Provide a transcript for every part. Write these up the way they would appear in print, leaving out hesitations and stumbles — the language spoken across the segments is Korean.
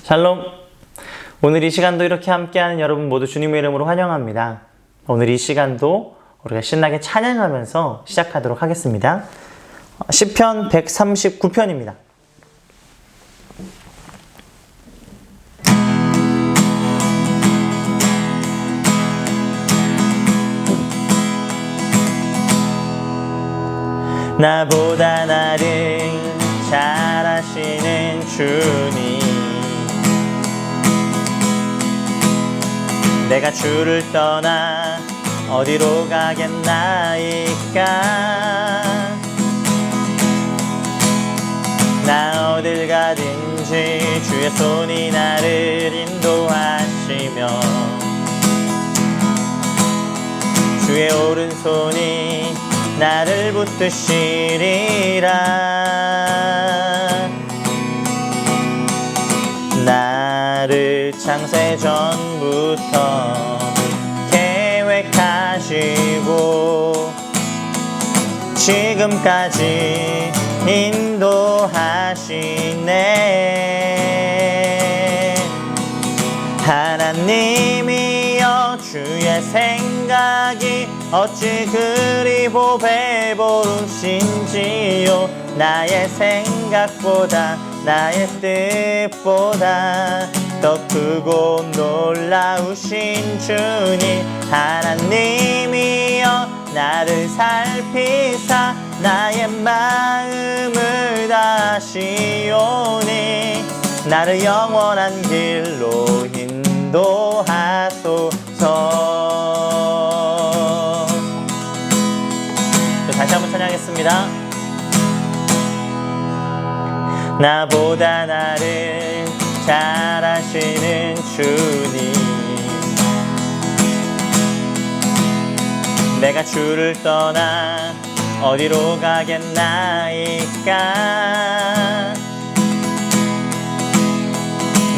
샬롬. 오늘 이 시간도 이렇게 함께하는 여러분 모두 주님의 이름으로 환영합니다. 오늘 이 시간도 우리가 신나게 찬양하면서 시작하도록 하겠습니다. 시편 139편입니다. 나보다 나를 잘 아시는 주님, 내가 주를 떠나 어디로 가겠나이까. 나 어딜 가든지 주의 손이 나를 인도하시며 주의 오른손이 나를 붙드시리라. 나를 창세 전부터 계획하시고 지금까지 인도하시네. 하나님이여, 주의 생각이 어찌 그리 보배로우신지요. 나의 생각보다 나의 뜻보다 더 크고 놀라우신 주님. 하나님이여, 나를 살피사 나의 마음을 다시오니 나를 영원한 길로 인도하소서. 다시 한번 찬양하겠습니다. 나보다 나를 잘 아시는 주님, 내가 주를 떠나 어디로 가겠나이까.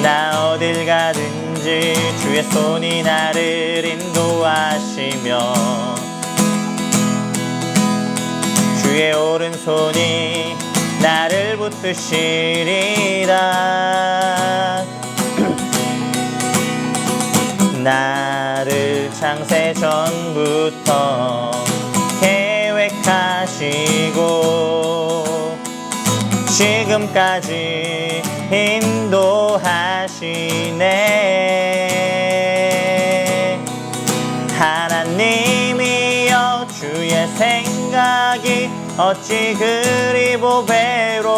나 어딜 가든지 주의 손이 나를 인도하시며 주의 오른손이 나를 붙드시리라. 나를 창세 전부터 계획하시고 지금까지 인도하시네. 하나님이여, 주의 생각이 어찌 그리 보배로우신지요.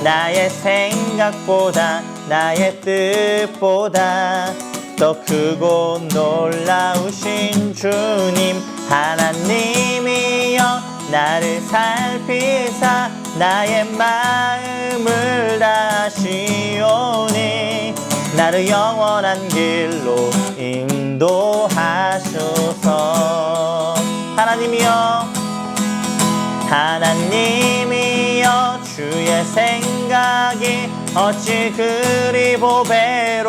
나의 생각보다 나의 뜻보다 더 크고 놀라우신 주님. 하나님이여, 나를 살피사 나의 마음을 다시오니 나를 영원한 길로 인도하소서. 하나님이여, 주의 생각이 어찌 그리 보배로우신지요.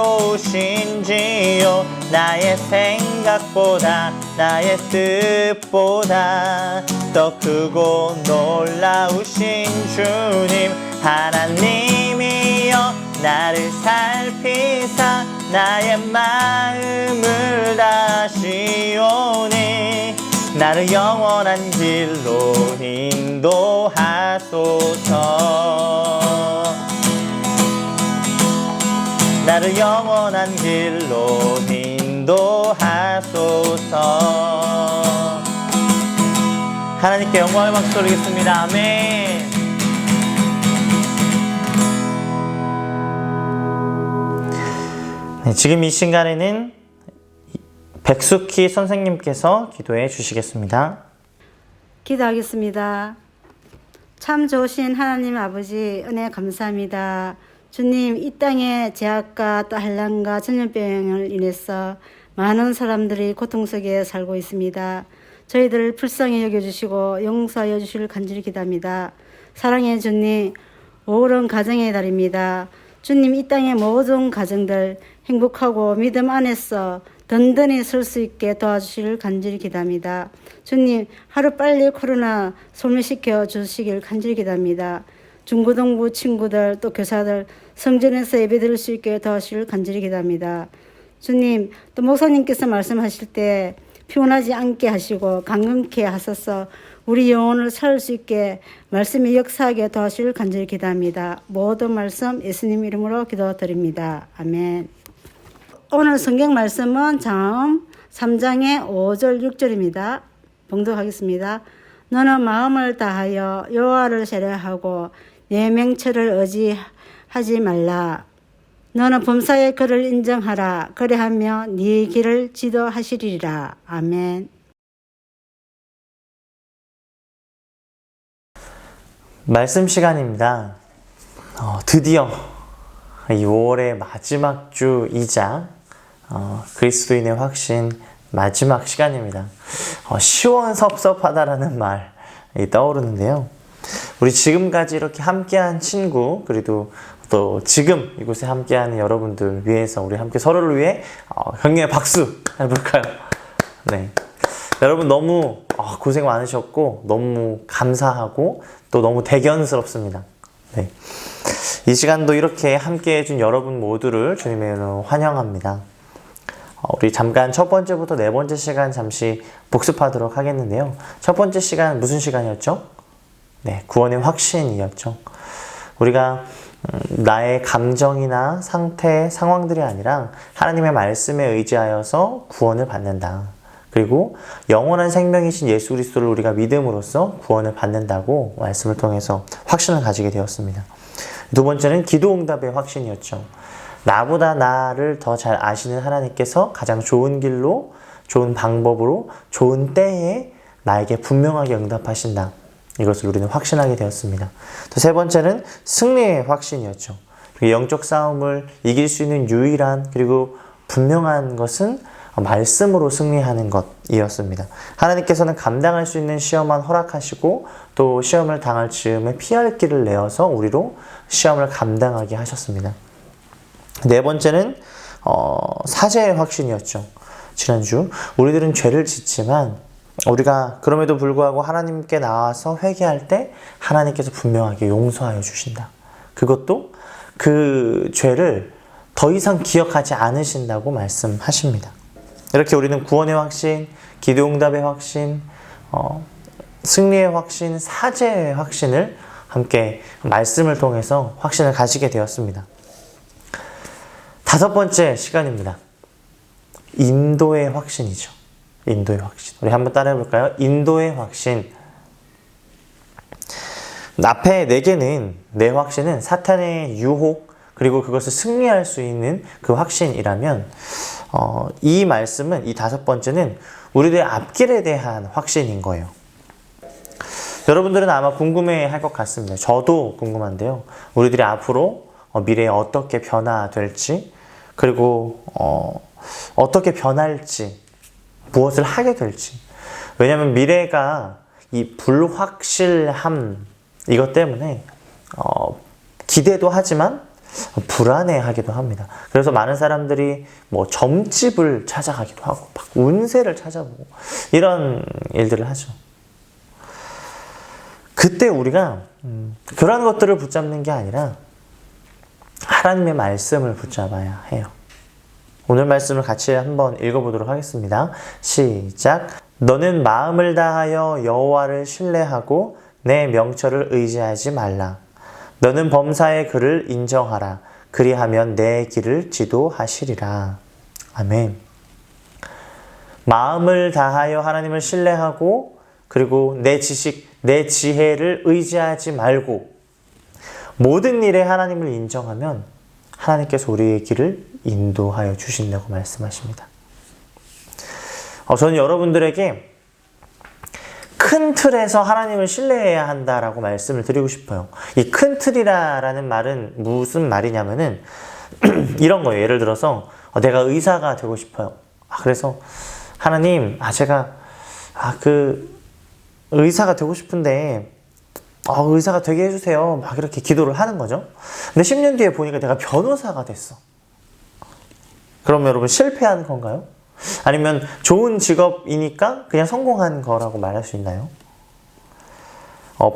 나의 생각보다 나의 뜻보다 더 크고 놀라우신 주님. 하나님이여, 나를 살피사 나의 마음을 다시오니 나를 영원한 길로 인도하소서. 나를 영원한 길로 인도하소서. 하나님께 영광의 박수 드리겠습니다. 아멘. 네, 지금 이 시간에는 백숙희 선생님께서 기도해 주시겠습니다. 기도하겠습니다. 참 좋으신 하나님 아버지, 은혜 감사합니다. 주님, 이 땅에 제약과 또 한란과 전염병을 인해서 많은 사람들이 고통 속에 살고 있습니다. 저희들을 불쌍히 여겨주시고 용서하여 주시길 간절히 기도합니다. 사랑의 주님, 5월은 가정의 달입니다. 주님, 이 땅의 모든 가정들 행복하고 믿음 안에서 든든히 설 수 있게 도와주시길 간절히 기도합니다. 주님, 하루빨리 코로나 소멸시켜 주시길 간절히 기도합니다. 중고등부 친구들 또 교사들 성전에서 예배드릴 수 있게 도와주시길 간절히 기도합니다. 주님, 또 목사님께서 말씀하실 때 피곤하지 않게 하시고 강건케 하셔서 우리 영혼을 살릴 수 있게 말씀이 역사하게 도와주시길 간절히 기도합니다. 모든 말씀 예수님 이름으로 기도드립니다. 아멘. 오늘 성경 말씀은 장음 3장의 5절 6절입니다. 봉독하겠습니다. 너는 마음을 다하여 여호와를 세례하고 내 명철을 의지하지 말라. 너는 범사의 그를 인정하라. 그래하며 네 길을 지도하시리라. 아멘. 말씀 시간입니다. 드디어 이 5월의 마지막 주이자 그리스도인의 확신 마지막 시간입니다. 시원섭섭하다라는 말이 떠오르는데요. 우리 지금까지 이렇게 함께한 친구, 그리고 또 지금 이곳에 함께하는 여러분들 위해서 우리 함께 서로를 위해 격려의 박수 해볼까요? 네. 여러분 너무 고생 많으셨고 너무 감사하고 또 너무 대견스럽습니다. 네. 이 시간도 이렇게 함께 해준 여러분 모두를 주님의 이름으로 환영합니다. 우리 잠깐 첫 번째부터 네 번째 시간 잠시 복습하도록 하겠는데요. 첫 번째 시간 무슨 시간이었죠? 네, 구원의 확신이었죠. 우리가 나의 감정이나 상태, 상황들이 아니라 하나님의 말씀에 의지하여서 구원을 받는다. 그리고 영원한 생명이신 예수 그리스도를 우리가 믿음으로써 구원을 받는다고 말씀을 통해서 확신을 가지게 되었습니다. 두 번째는 기도 응답의 확신이었죠. 나보다 나를 더 잘 아시는 하나님께서 가장 좋은 길로, 좋은 방법으로, 좋은 때에 나에게 분명하게 응답하신다. 이것을 우리는 확신하게 되었습니다. 또 세 번째는 승리의 확신이었죠. 영적 싸움을 이길 수 있는 유일한 그리고 분명한 것은 말씀으로 승리하는 것이었습니다. 하나님께서는 감당할 수 있는 시험만 허락하시고 또 시험을 당할 즈음에 피할 길을 내어서 우리로 시험을 감당하게 하셨습니다. 네 번째는 사죄의 확신이었죠. 지난주 우리들은 죄를 짓지만 우리가 그럼에도 불구하고 하나님께 나와서 회개할 때 하나님께서 분명하게 용서하여 주신다. 그것도 그 죄를 더 이상 기억하지 않으신다고 말씀하십니다. 이렇게 우리는 구원의 확신, 기도응답의 확신, 승리의 확신, 사죄의 확신을 함께 말씀을 통해서 확신을 가지게 되었습니다. 다섯 번째 시간입니다. 인도의 확신이죠. 인도의 확신. 우리 한번 따라해 볼까요? 인도의 확신. 앞에 네 개는, 내 확신은 사탄의 유혹, 그리고 그것을 승리할 수 있는 그 확신이라면, 이 말씀은, 이 다섯 번째는 우리들의 앞길에 대한 확신인 거예요. 여러분들은 아마 궁금해 할 것 같습니다. 저도 궁금한데요. 우리들이 앞으로 미래에 어떻게 변화될지, 그리고 어떻게 변할지, 무엇을 하게 될지. 왜냐하면 미래가 이 불확실함, 이것 때문에 기대도 하지만 불안해하기도 합니다. 그래서 많은 사람들이 뭐 점집을 찾아가기도 하고 막 운세를 찾아보고 이런 일들을 하죠. 그때 우리가 그런 것들을 붙잡는 게 아니라 하나님의 말씀을 붙잡아야 해요. 오늘 말씀을 같이 한번 읽어보도록 하겠습니다. 시작. 너는 마음을 다하여 여호와를 신뢰하고 내 명철을 의지하지 말라. 너는 범사의 그를 인정하라. 그리하면 내 길을 지도하시리라. 아멘. 마음을 다하여 하나님을 신뢰하고 그리고 내 지식, 내 지혜를 의지하지 말고 모든 일에 하나님을 인정하면 하나님께서 우리의 길을 인도하여 주신다고 말씀하십니다. 저는 여러분들에게 큰 틀에서 하나님을 신뢰해야 한다라고 말씀을 드리고 싶어요. 이 큰 틀이라는 말은 무슨 말이냐면은 이런 거예요. 예를 들어서 내가 의사가 되고 싶어요. 그래서 하나님, 제가 의사가 되고 싶은데 의사가 되게 해주세요. 막 이렇게 기도를 하는 거죠. 근데 10년 뒤에 보니까 내가 변호사가 됐어. 그럼 여러분 실패한 건가요? 아니면 좋은 직업이니까 그냥 성공한 거라고 말할 수 있나요?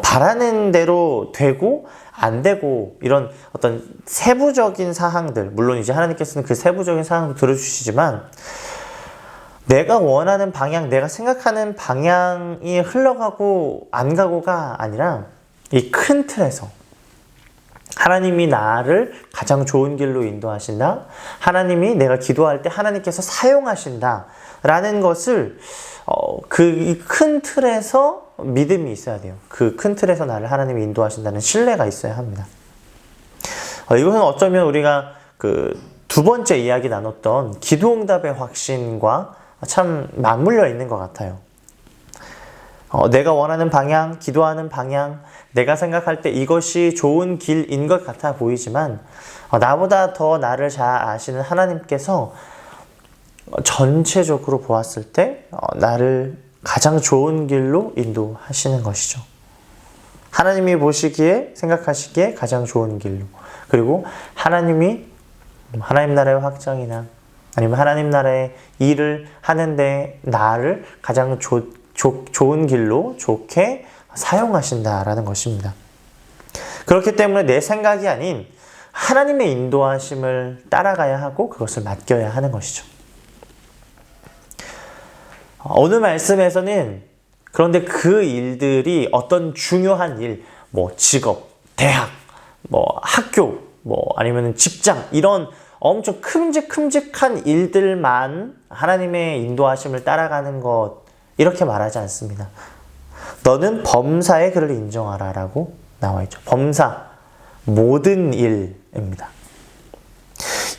바라는 대로 되고 안 되고 이런 어떤 세부적인 사항들, 물론 이제 하나님께서는 그 세부적인 사항도 들어주시지만 내가 원하는 방향, 내가 생각하는 방향이 흘러가고 안 가고가 아니라 이 큰 틀에서 하나님이 나를 가장 좋은 길로 인도하신다. 하나님이 내가 기도할 때 하나님께서 사용하신다. 라는 것을 그 큰 틀에서 믿음이 있어야 돼요. 그 큰 틀에서 나를 하나님이 인도하신다는 신뢰가 있어야 합니다. 이것은 어쩌면 우리가 그 두 번째 이야기 나눴던 기도응답의 확신과 참 맞물려 있는 것 같아요. 내가 원하는 방향, 기도하는 방향, 내가 생각할 때 이것이 좋은 길인 것 같아 보이지만 나보다 더 나를 잘 아시는 하나님께서 전체적으로 보았을 때 나를 가장 좋은 길로 인도하시는 것이죠. 하나님이 보시기에, 생각하시기에 가장 좋은 길로. 그리고 하나님이 하나님 나라의 확장이나 아니면 하나님 나라의 일을 하는데 나를 가장 좋은 길로 좋게 사용하신다라는 것입니다. 그렇기 때문에 내 생각이 아닌 하나님의 인도하심을 따라가야 하고 그것을 맡겨야 하는 것이죠. 오늘 말씀에서는 그런데 그 일들이 어떤 중요한 일, 뭐 직업, 대학, 뭐 학교, 뭐 아니면 직장 이런 엄청 큼직큼직한 일들만 하나님의 인도하심을 따라가는 것 이렇게 말하지 않습니다. 너는 범사의 그를 인정하라 라고 나와 있죠. 범사, 모든 일입니다.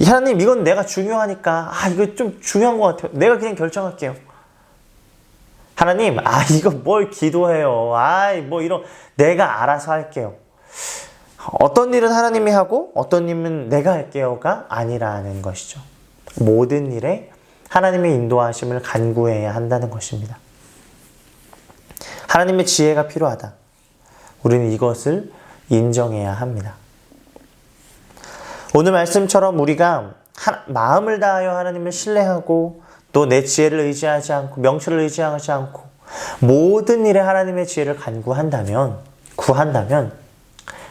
하나님 이건 내가 중요하니까 이거 좀 중요한 것 같아요. 내가 그냥 결정할게요. 하나님 이거 뭘 기도해요. 뭐 이런 내가 알아서 할게요. 어떤 일은 하나님이 하고 어떤 일은 내가 할게요가 아니라는 것이죠. 모든 일에 하나님의 인도하심을 간구해야 한다는 것입니다. 하나님의 지혜가 필요하다. 우리는 이것을 인정해야 합니다. 오늘 말씀처럼 우리가 마음을 다하여 하나님을 신뢰하고 또 내 지혜를 의지하지 않고 명철을 의지하지 않고 모든 일에 하나님의 지혜를 구한다면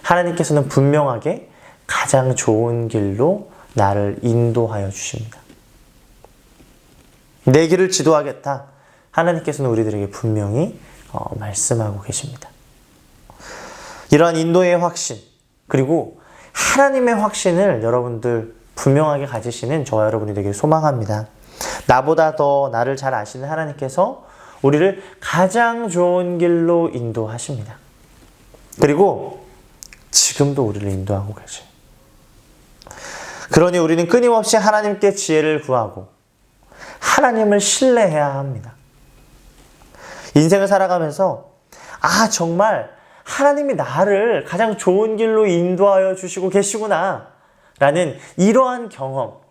하나님께서는 분명하게 가장 좋은 길로 나를 인도하여 주십니다. 내 길을 지도하겠다. 하나님께서는 우리들에게 분명히 말씀하고 계십니다. 이러한 인도의 확신 그리고 하나님의 확신을 여러분들 분명하게 가지시는 저와 여러분이 되길 소망합니다. 나보다 더 나를 잘 아시는 하나님께서 우리를 가장 좋은 길로 인도하십니다. 그리고 지금도 우리를 인도하고 계세요. 그러니 우리는 끊임없이 하나님께 지혜를 구하고 하나님을 신뢰해야 합니다. 인생을 살아가면서 정말 하나님이 나를 가장 좋은 길로 인도하여 주시고 계시구나 라는 이러한 경험,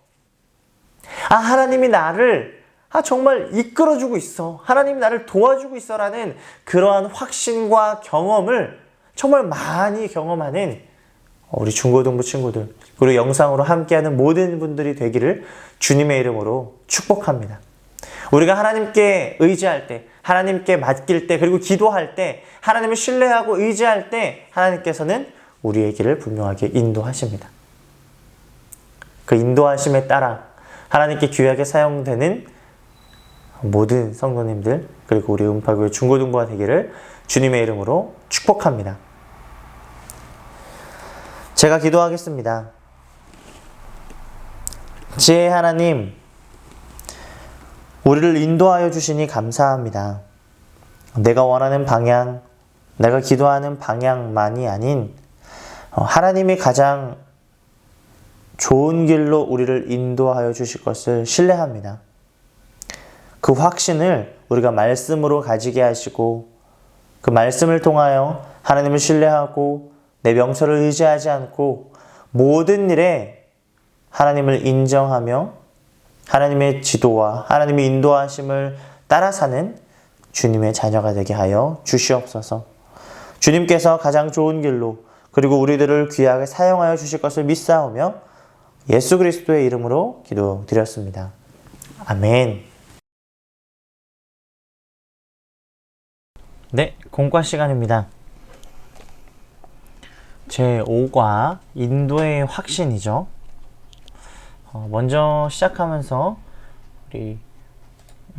하나님이 나를 정말 이끌어주고 있어, 하나님이 나를 도와주고 있어 라는 그러한 확신과 경험을 정말 많이 경험하는 우리 중고등부 친구들 그리고 영상으로 함께하는 모든 분들이 되기를 주님의 이름으로 축복합니다. 우리가 하나님께 의지할 때, 하나님께 맡길 때, 그리고 기도할 때, 하나님을 신뢰하고 의지할 때 하나님께서는 우리의 길을 분명하게 인도하십니다. 그 인도하심에 따라 하나님께 귀하게 사용되는 모든 성도님들 그리고 우리 음파교회 중고등부가 되기를 주님의 이름으로 축복합니다. 제가 기도하겠습니다. 지혜의 하나님, 우리를 인도하여 주시니 감사합니다. 내가 원하는 방향, 내가 기도하는 방향만이 아닌 하나님이 가장 좋은 길로 우리를 인도하여 주실 것을 신뢰합니다. 그 확신을 우리가 말씀으로 가지게 하시고 그 말씀을 통하여 하나님을 신뢰하고 내 명철을 의지하지 않고 모든 일에 하나님을 인정하며 하나님의 지도와 하나님의 인도하심을 따라 사는 주님의 자녀가 되게 하여 주시옵소서. 주님께서 가장 좋은 길로 그리고 우리들을 귀하게 사용하여 주실 것을 믿사오며 예수 그리스도의 이름으로 기도드렸습니다. 아멘. 네, 공과 시간입니다. 제5과 인도의 확신이죠. 먼저 시작하면서 우리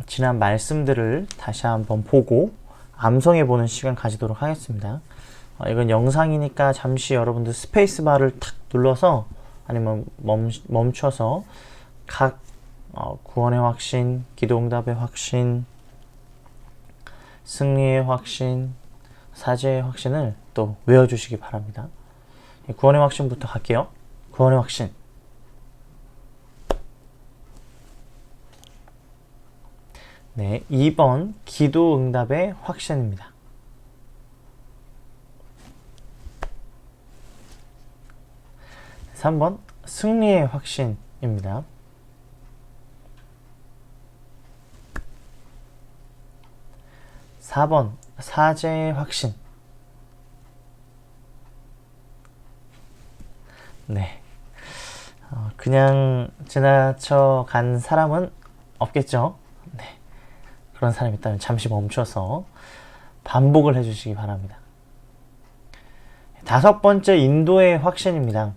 지난 말씀들을 다시 한번 보고 암송해 보는 시간 가지도록 하겠습니다. 이건 영상이니까 잠시 여러분들 스페이스바를 탁 눌러서 아니면 멈춰서 각 구원의 확신, 기도응답의 확신, 승리의 확신, 사죄의 확신을 또 외워주시기 바랍니다. 구원의 확신부터 갈게요. 구원의 확신. 네, 2번 기도응답의 확신입니다. 3번 승리의 확신입니다. 4번 사죄의 확신. 네, 그냥 지나쳐 간 사람은 없겠죠. 네, 그런 사람이 있다면 잠시 멈춰서 반복을 해주시기 바랍니다. 5번째 인도의 확신입니다.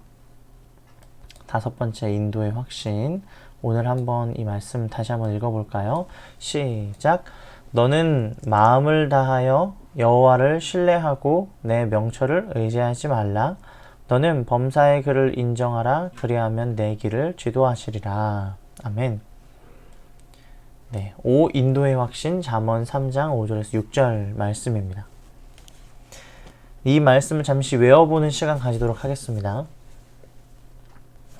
5번째 인도의 확신. 오늘 한번 이 말씀 다시 한번 읽어볼까요? 시작. 너는 마음을 다하여 여호와를 신뢰하고 내 명철을 의지하지 말라. 너는 범사의 글을 인정하라. 그리하면 내 길을 지도하시리라. 아멘. 네, 5 인도의 확신 잠언 3장 5절에서 6절 말씀입니다. 이 말씀을 잠시 외워보는 시간 가지도록 하겠습니다.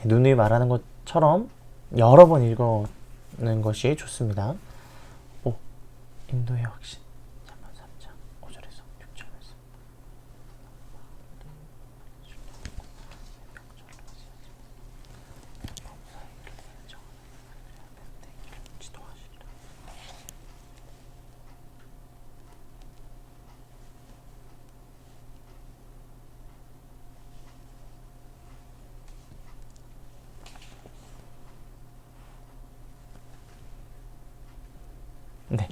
누누이 말하는 것처럼 여러 번 읽는 것이 좋습니다. 5 인도의 확신 잠언 3장 5절에서 6절 말씀. 네.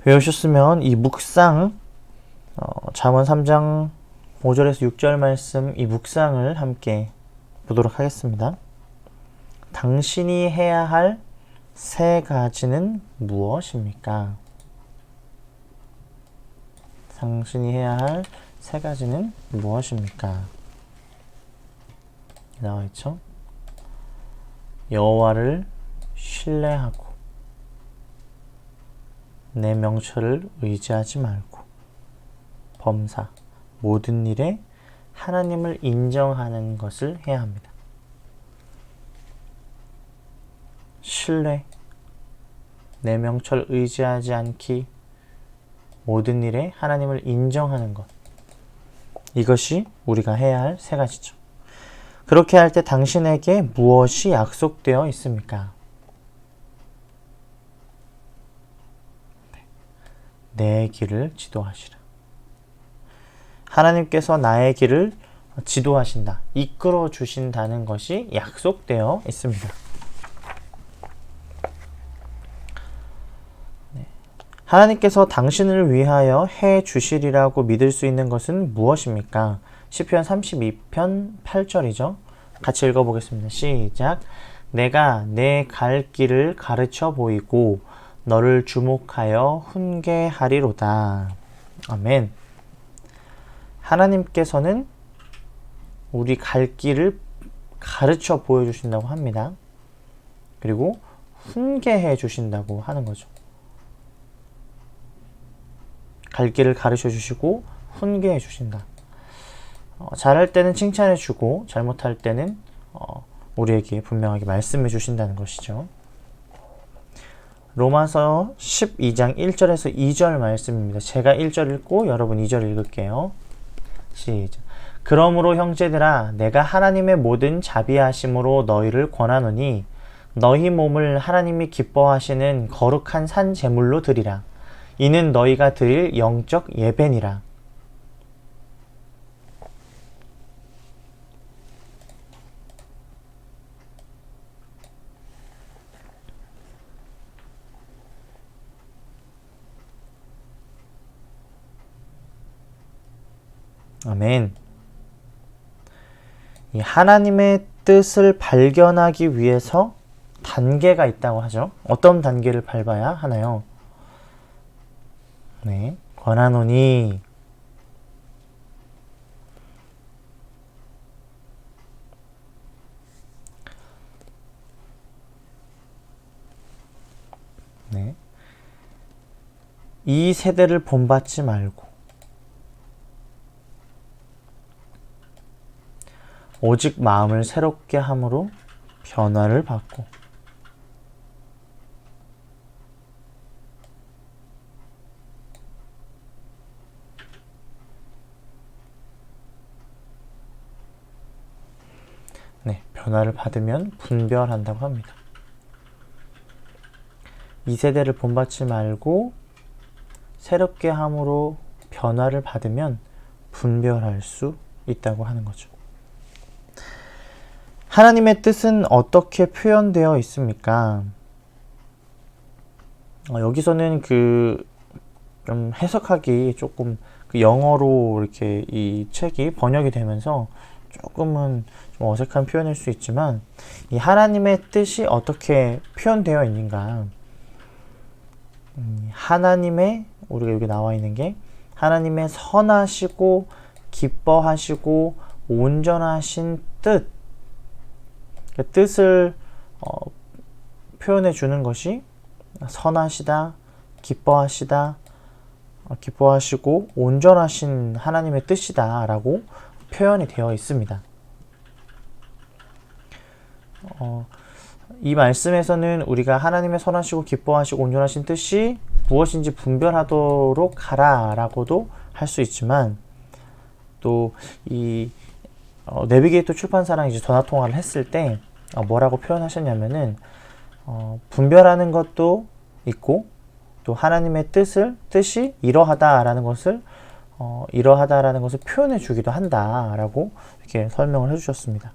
외우셨으면 이 묵상, 잠언 3장 5절에서 6절 말씀 이 묵상을 함께 보도록 하겠습니다. 당신이 해야 할 3가지는 무엇입니까? 당신이 해야 할 3가지는 무엇입니까? 나와있죠? 여호와를 신뢰하고 내 명철을 의지하지 말고 범사 모든 일에 하나님을 인정하는 것을 해야 합니다. 신뢰, 내 명철 의지하지 않기, 모든 일에 하나님을 인정하는 것. 이것이 우리가 해야 할 3가지죠. 그렇게 할 때 당신에게 무엇이 약속되어 있습니까? 내 길을 지도하시라. 하나님께서 나의 길을 지도하신다, 이끌어 주신다는 것이 약속되어 있습니다. 하나님께서 당신을 위하여 해 주시리라고 믿을 수 있는 것은 무엇입니까? 시편 32편 8절이죠. 같이 읽어보겠습니다. 시작. 내가 내 갈 길을 가르쳐 보이고 너를 주목하여 훈계하리로다. 아멘. 하나님께서는 우리 갈 길을 가르쳐 보여주신다고 합니다. 그리고 훈계해 주신다고 하는 거죠. 갈 길을 가르쳐 주시고 훈계해 주신다. 잘할 때는 칭찬해 주고 잘못할 때는 우리에게 분명하게 말씀해 주신다는 것이죠. 로마서 12장 1절에서 2절 말씀입니다. 제가 1절 읽고 여러분 2절 읽을게요. 시작. 그러므로 형제들아 내가 하나님의 모든 자비하심으로 너희를 권하노니 너희 몸을 하나님이 기뻐하시는 거룩한 산 제물로 드리라. 이는 너희가 드릴 영적 예배니라. 아멘. 이 하나님의 뜻을 발견하기 위해서 단계가 있다고 하죠. 어떤 단계를 밟아야 하나요? 네, 권하노니 네. 이 세대를 본받지 말고 오직 마음을 새롭게 함으로 변화를 받고 네, 변화를 받으면 분별한다고 합니다. 이 세대를 본받지 말고 새롭게 함으로 변화를 받으면 분별할 수 있다고 하는 거죠. 하나님의 뜻은 어떻게 표현되어 있습니까? 여기서는 좀 해석하기 조금 영어로 이렇게 이 책이 번역이 되면서 조금은 좀 어색한 표현일 수 있지만 이 하나님의 뜻이 어떻게 표현되어 있는가? 하나님의 우리가 여기 나와 있는 게 하나님의 선하시고 기뻐하시고 온전하신 뜻, 그 뜻을 표현해 주는 것이 선하시다, 기뻐하시다, 기뻐하시고 온전하신 하나님의 뜻이다 라고 표현이 되어 있습니다. 이 말씀에서는 우리가 하나님의 선하시고 기뻐하시고 온전하신 뜻이 무엇인지 분별하도록 하라 라고도 할 수 있지만 또 이 내비게이터 출판사랑 이제 전화 통화를 했을 때 뭐라고 표현하셨냐면은 분별하는 것도 있고 또 하나님의 뜻이 이러하다라는 것을 표현해 주기도 한다라고 이렇게 설명을 해주셨습니다.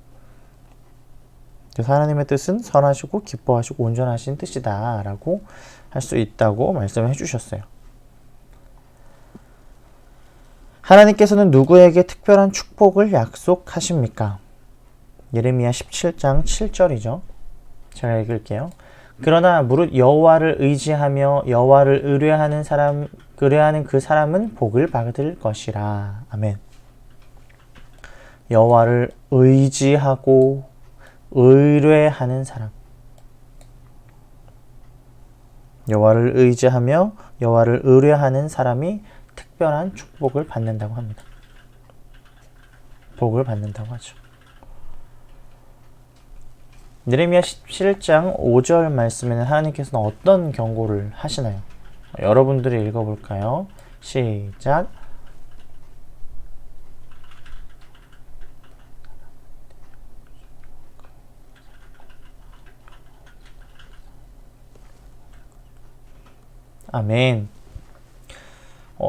그래서 하나님의 뜻은 선하시고 기뻐하시고 온전하신 뜻이다라고 할 수 있다고 말씀을 해주셨어요. 하나님께서는 누구에게 특별한 축복을 약속하십니까? 예레미야 17장 7절이죠. 제가 읽을게요. 그러나 무릇 여호와를 의지하며 여호와를 의뢰하는 그 사람은 복을 받을 것이라. 아멘. 여호와를 의지하고 의뢰하는 사람. 여호와를 의지하며 여호와를 의뢰하는 사람이 특별한 축복을 받는다고 합니다. 복을 받는다고 하죠. 예레미야 17장 5절 말씀에는 하나님께서는 어떤 경고를 하시나요? 여러분들이 읽어볼까요? 시작. 아멘.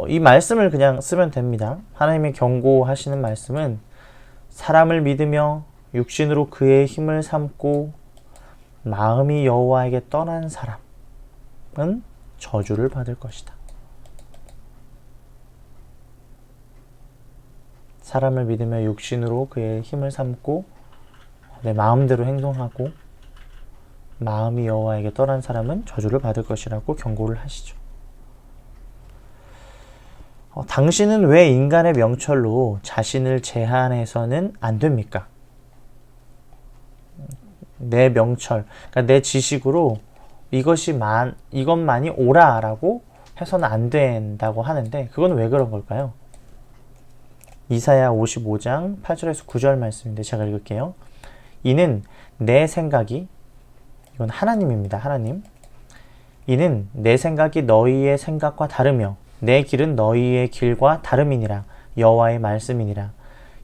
이 말씀을 그냥 쓰면 됩니다. 하나님의 경고하시는 말씀은 사람을 믿으며 육신으로 그의 힘을 삼고 마음이 여호와에게 떠난 사람은 저주를 받을 것이다. 사람을 믿으며 육신으로 그의 힘을 삼고 내 마음대로 행동하고 마음이 여호와에게 떠난 사람은 저주를 받을 것이라고 경고를 하시죠. 당신은 왜 인간의 명철로 자신을 제한해서는 안 됩니까? 내 명철, 그러니까 내 지식으로 이것만이 옳아라고 해서는 안 된다고 하는데 그건 왜 그런 걸까요? 이사야 55장 8절에서 9절 말씀인데 제가 읽을게요. 이는 내 생각이, 이건 하나님입니다. 하나님. 이는 내 생각이 너희의 생각과 다르며 내 길은 너희의 길과 다름이니라. 여호와의 말씀이니라.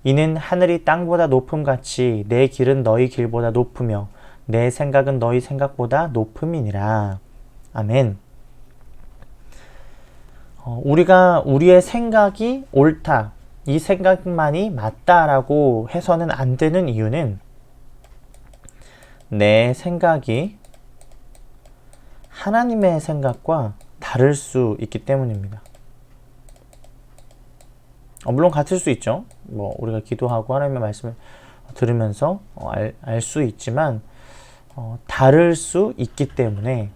이는 하늘이 땅보다 높음같이 내 길은 너희 길보다 높으며 내 생각은 너희 생각보다 높음이니라. 아멘. 우리가 우리의 생각이 옳다, 이 생각만이 맞다라고 해서는 안 되는 이유는 내 생각이 하나님의 생각과 다를 수 있기 때문입니다. 물론 같을 수 있죠. 뭐 우리가 기도하고 하나님의 말씀을 들으면서 알 수 있지만 다를 수 있기 때문에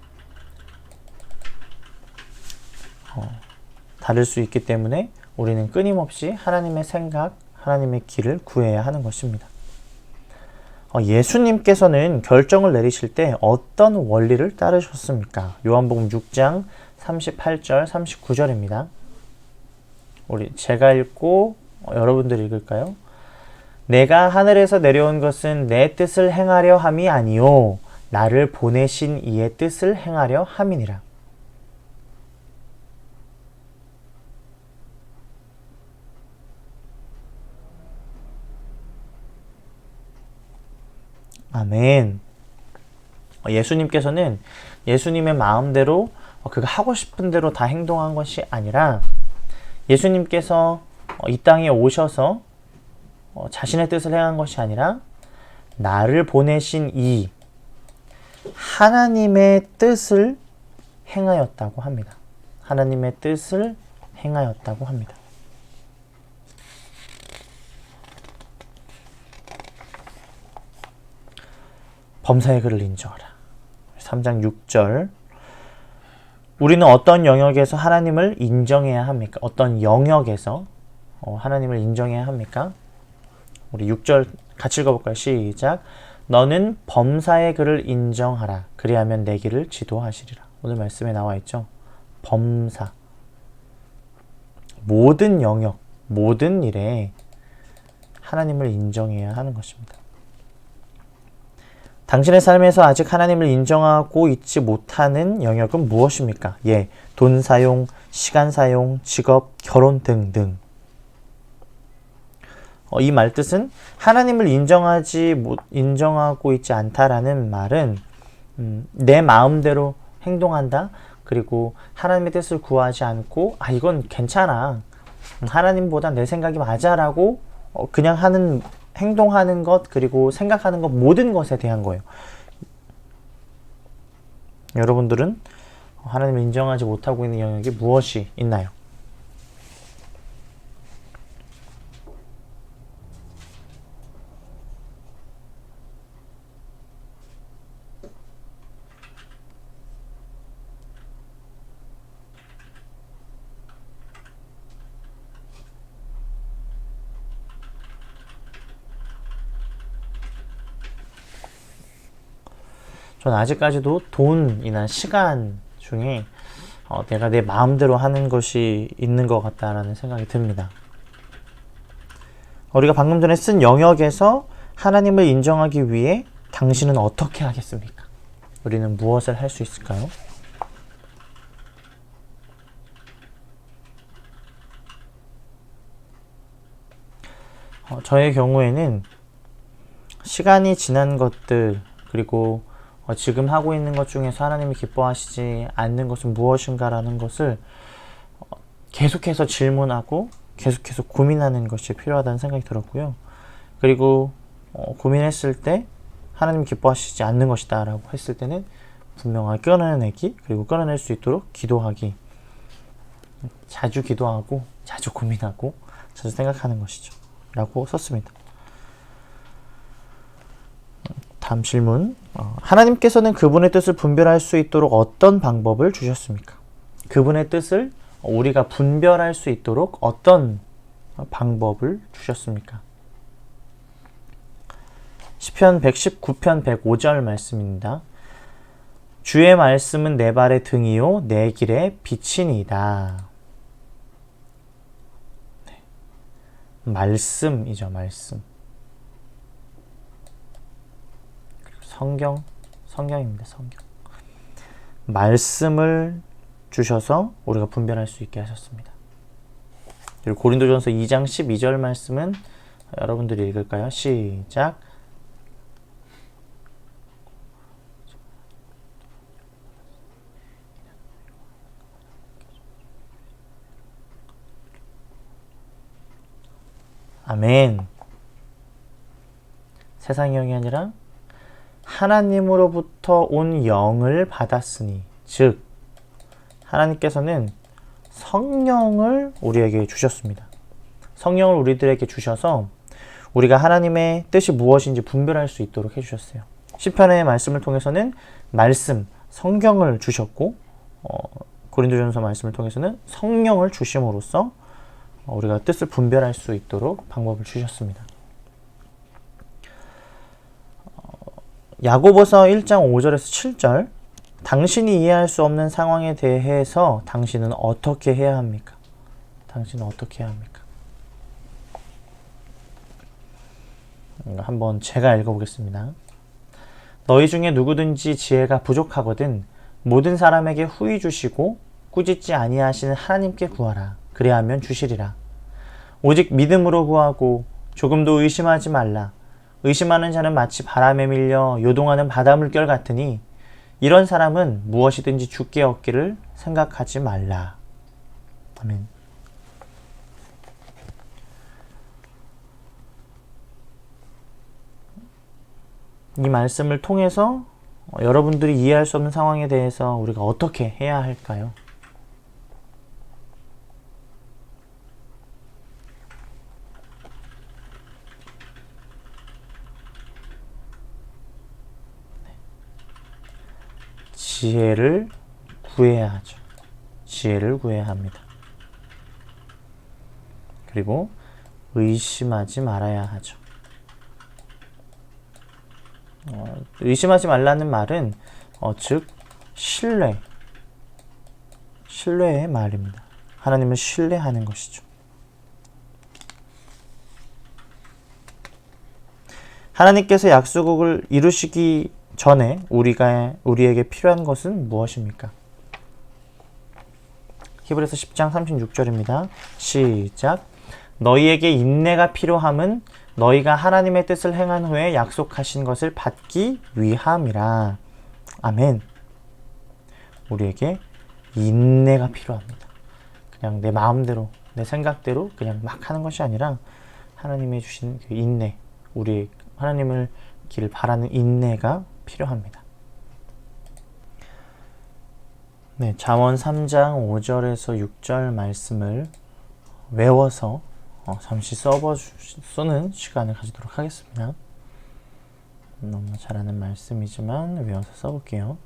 우리는 끊임없이 하나님의 생각, 하나님의 길을 구해야 하는 것입니다. 예수님께서는 결정을 내리실 때 어떤 원리를 따르셨습니까? 요한복음 6장 38절, 39절입니다. 제가 읽고 여러분들이 읽을까요? 내가 하늘에서 내려온 것은 내 뜻을 행하려 함이 아니요 나를 보내신 이의 뜻을 행하려 함이니라. 아멘. 예수님께서는 예수님의 마음대로 그가 하고 싶은 대로 다 행동한 것이 아니라 예수님께서 이 땅에 오셔서 자신의 뜻을 행한 것이 아니라 나를 보내신 이 하나님의 뜻을 행하였다고 합니다. 하나님의 뜻을 행하였다고 합니다. 범사의 글을 인정하라. 3장 6절. 우리는 어떤 영역에서 하나님을 인정해야 합니까? 어떤 영역에서 하나님을 인정해야 합니까? 우리 6절 같이 읽어볼까요? 시작. 너는 범사의 글을 인정하라. 그리하면 내 길을 지도하시리라. 오늘 말씀에 나와 있죠. 범사. 모든 영역, 모든 일에 하나님을 인정해야 하는 것입니다. 당신의 삶에서 아직 하나님을 인정하고 있지 못하는 영역은 무엇입니까? 돈 사용, 시간 사용, 직업, 결혼 등등. 이 말뜻은 하나님을 인정하고 있지 않다라는 말은 내 마음대로 행동한다. 그리고 하나님의 뜻을 구하지 않고 이건 괜찮아. 하나님보다 내 생각이 맞아라고 그냥 행동하는 것 그리고 생각하는 것 모든 것에 대한 거예요. 여러분들은 하나님을 인정하지 못하고 있는 영역이 무엇이 있나요? 저는 아직까지도 돈이나 시간 중에 내가 내 마음대로 하는 것이 있는 것 같다라는 생각이 듭니다. 우리가 방금 전에 쓴 영역에서 하나님을 인정하기 위해 당신은 어떻게 하겠습니까? 우리는 무엇을 할 수 있을까요? 저의 경우에는 시간이 지난 것들 그리고 지금 하고 있는 것 중에서 하나님이 기뻐하시지 않는 것은 무엇인가라는 것을 계속해서 질문하고 계속해서 고민하는 것이 필요하다는 생각이 들었고요. 그리고 고민했을 때 하나님이 기뻐하시지 않는 것이다 라고 했을 때는 분명하게 끊어내기 그리고 끊어낼 수 있도록 기도하기. 자주 기도하고 자주 고민하고 자주 생각하는 것이죠 라고 썼습니다. 다음 질문. 하나님께서는 그분의 뜻을 분별할 수 있도록 어떤 방법을 주셨습니까? 그분의 뜻을 우리가 분별할 수 있도록 어떤 방법을 주셨습니까? 시편 119편 105절 말씀입니다. 주의 말씀은 내 발의 등이요 내 길의 빛이니이다. 말씀이죠, 말씀. 성경입니다. 성경. 말씀을 주셔서 우리가 분별할 수 있게 하셨습니다. 그리고 고린도전서 2장 12절 말씀은 여러분들이 읽을까요? 시작. 아멘. 세상의 영이 아니라 하나님으로부터 온 영을 받았으니 즉 하나님께서는 성령을 우리에게 주셨습니다. 성령을 우리들에게 주셔서 우리가 하나님의 뜻이 무엇인지 분별할 수 있도록 해주셨어요. 시편의 말씀을 통해서는 말씀, 성경을 주셨고 고린도전서 말씀을 통해서는 성령을 주심으로써 우리가 뜻을 분별할 수 있도록 방법을 주셨습니다. 야고보서 1장 5절에서 7절 당신이 이해할 수 없는 상황에 대해서 당신은 어떻게 해야 합니까? 당신은 어떻게 해야 합니까? 한번 제가 읽어보겠습니다. 너희 중에 누구든지 지혜가 부족하거든 모든 사람에게 후히 주시고 꾸짖지 아니하시는 하나님께 구하라. 그리하면 주시리라. 오직 믿음으로 구하고 조금도 의심하지 말라. 의심하는 자는 마치 바람에 밀려 요동하는 바닷물결 같으니 이런 사람은 무엇이든지 주께 얻기를 생각하지 말라. 아멘. 이 말씀을 통해서 여러분들이 이해할 수 없는 상황에 대해서 우리가 어떻게 해야 할까요? 지혜를 구해야 하죠. 지혜를 구해야 합니다. 그리고 의심하지 말아야 하죠. 의심하지 말라는 말은 즉 신뢰의 말입니다. 하나님을 신뢰하는 것이죠. 하나님께서 약속을 이루시기 전에 우리에게 필요한 것은 무엇입니까? 히브리서 10장 36절입니다. 시작. 너희에게 인내가 필요함은 너희가 하나님의 뜻을 행한 후에 약속하신 것을 받기 위함이라. 아멘. 우리에게 인내가 필요합니다. 그냥 내 마음대로, 내 생각대로 그냥 막 하는 것이 아니라 하나님이 주신 그 인내, 우리 하나님을 길 바라는 인내가 필요합니다. 네, 잠언 3장 5절에서 6절 말씀을 외워서 잠시 쓰는 시간을 가지도록 하겠습니다. 너무 잘하는 말씀이지만 외워서 써볼게요.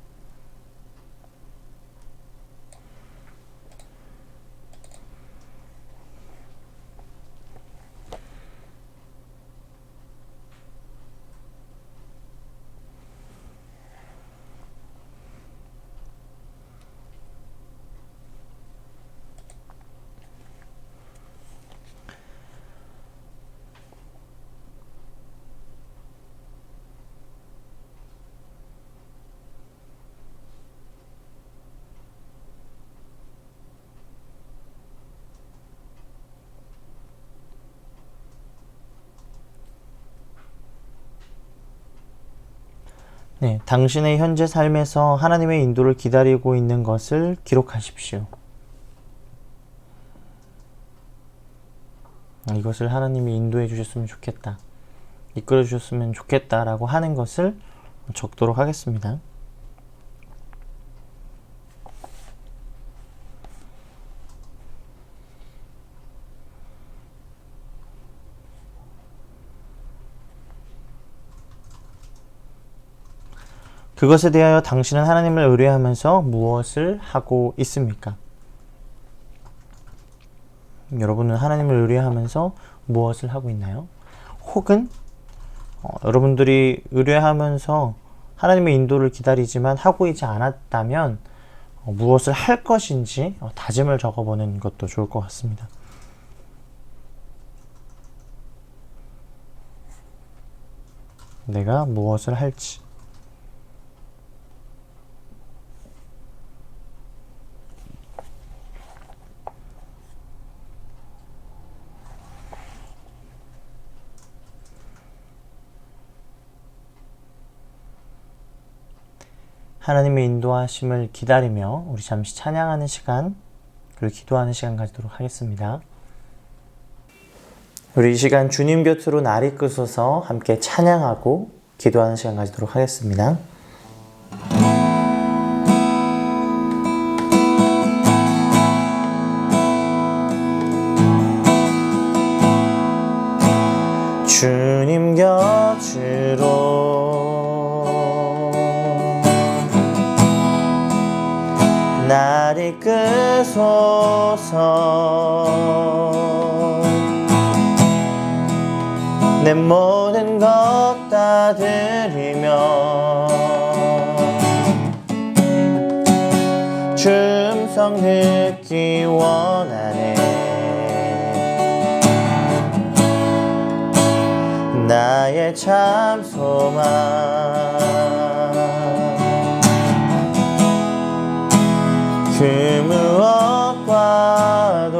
네, 당신의 현재 삶에서 하나님의 인도를 기다리고 있는 것을 기록하십시오. 이것을 하나님이 인도해 주셨으면 좋겠다, 이끌어 주셨으면 좋겠다라고 하는 것을 적도록 하겠습니다. 그것에 대하여 당신은 하나님을 의뢰하면서 무엇을 하고 있습니까? 여러분은 하나님을 의뢰하면서 무엇을 하고 있나요? 혹은 여러분들이 의뢰하면서 하나님의 인도를 기다리지만 하고 있지 않았다면 무엇을 할 것인지 다짐을 적어보는 것도 좋을 것 같습니다. 내가 무엇을 할지. 하나님의 인도하심을 기다리며 우리 잠시 찬양하는 시간, 그리고 기도하는 시간 가지도록 하겠습니다. 우리 이 시간 주님 곁으로 날 이끄소서 함께 찬양하고 기도하는 시간 가지도록 하겠습니다. 주님 곁으로 날 이끄소서. 내 모든 것 다 드리며 주 음성 듣기 원하네. 나의 참 소망 그 무엇과도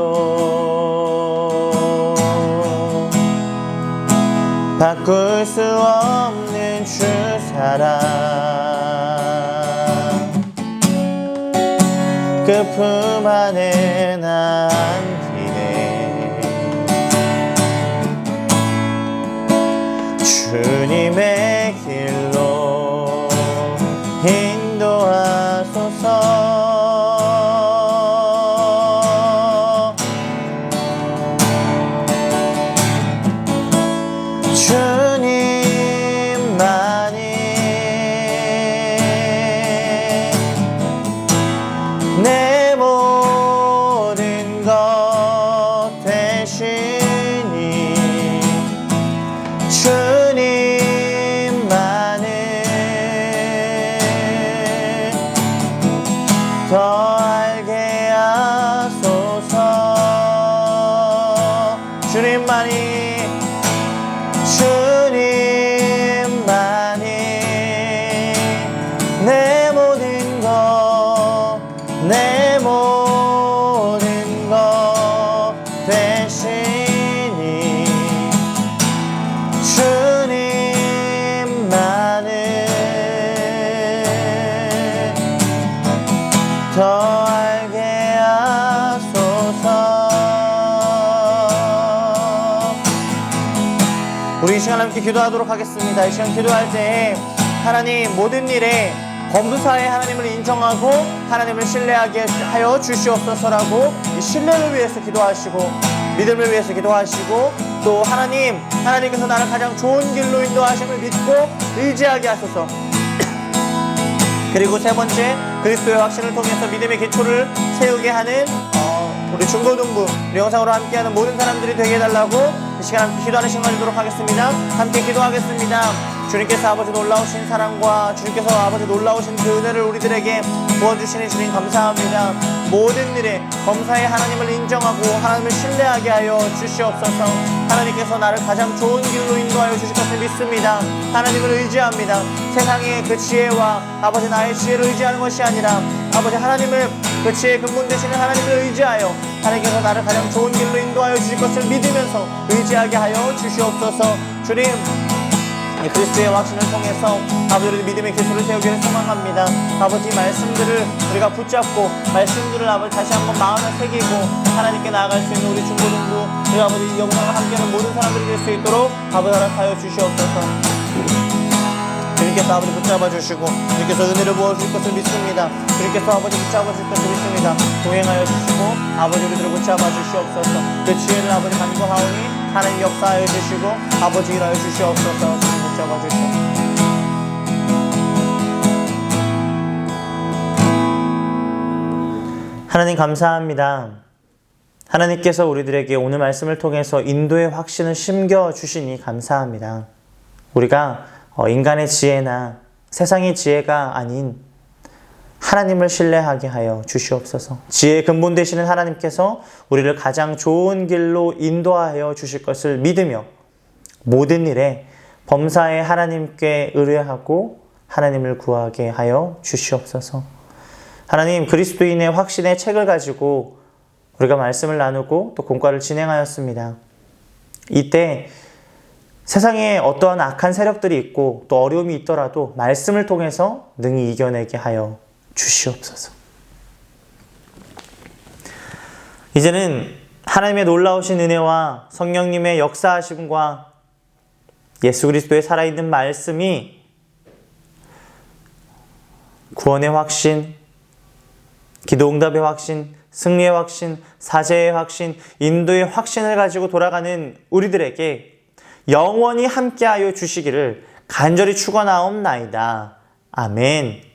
바꿀 수 없는 주 사랑 그 품 안에 난 기대 주님의 길로 인도하소서. 주님만이 내 모든 것 되시니 주님만을 더 알게 하소서. 주님만이 내 모든 것 내 모든 것 되시니 주님만을 더 알게 하소서. 우리 이 시간 함께 기도하도록 하겠습니다. 이 시간 기도할 때 하나님 모든 일에 범사에 하나님을 인정하고 하나님을 신뢰하게 하여 주시옵소서라고 이 신뢰를 위해서 기도하시고 믿음을 위해서 기도하시고 또 하나님께서 나를 가장 좋은 길로 인도하심을 믿고 의지하게 하소서. 그리고 세 번째, 그리스도의 확신을 통해서 믿음의 기초를 세우게 하는 우리 중고등부 우리 영상으로 함께하는 모든 사람들이 되게 해달라고 이 시간 함께 기도하는 시간 가지도록 하겠습니다. 함께 기도하겠습니다. 주님께서 아버지 놀라우신 사랑과 주님께서 아버지 놀라우신 그 은혜를 우리들에게 부어주시니 주님 감사합니다. 모든 일에 범사에 하나님을 인정하고 하나님을 신뢰하게 하여 주시옵소서. 하나님께서 나를 가장 좋은 길로 인도하여 주실 것을 믿습니다. 하나님을 의지합니다. 세상의 그 지혜와 아버지 나의 지혜를 의지하는 것이 아니라 아버지 하나님을 그 지혜의 근본 되시는 하나님을 의지하여 하나님께서 나를 가장 좋은 길로 인도하여 주실 것을 믿으면서 의지하게 하여 주시옵소서. 주님 그리스도의 확신을 통해서 아버지 우리 믿음의 기초를 세우기를 소망합니다. 아버지 말씀들을 우리가 붙잡고 말씀들을 아버지 다시 한번 마음에 새기고 하나님께 나아갈 수 있는 우리 중고등부 우리 아버지 이 영상을 함께하는 모든 사람들이 될 수 있도록 아버지 허락하여 주시옵소서. 주님께서 아버지 붙잡아 주시고 주님께서 은혜를 부어주실 것을 믿습니다. 주님께서 아버지 붙잡아 주실 것을 믿습니다. 동행하여 주시고 아버지 우리들을 붙잡아 주시옵소서. 그 지혜를 아버지 간구하오니 하나님 역사하여 주시고 아버지 일하여 주시옵소서. 주님 붙잡아 주시옵소서. 하나님 감사합니다. 하나님께서 우리들에게 오늘 말씀을 통해서 인도의 확신을 심겨주시니 감사합니다. 우리가 인간의 지혜나 세상의 지혜가 아닌 하나님을 신뢰하게 하여 주시옵소서. 지혜의 근본 되시는 하나님께서 우리를 가장 좋은 길로 인도하여 주실 것을 믿으며 모든 일에 범사에 하나님께 의뢰하고 하나님을 구하게 하여 주시옵소서. 하나님 그리스도인의 확신의 책을 가지고 우리가 말씀을 나누고 또 공과를 진행하였습니다. 이때 세상에 어떠한 악한 세력들이 있고 또 어려움이 있더라도 말씀을 통해서 능히 이겨내게 하여 주시옵소서. 이제는 하나님의 놀라우신 은혜와 성령님의 역사하심과 예수 그리스도의 살아있는 말씀이 구원의 확신, 기도응답의 확신, 승리의 확신, 사제의 확신, 인도의 확신을 가지고 돌아가는 우리들에게 영원히 함께하여 주시기를 간절히 축원하옵나이다. 아멘.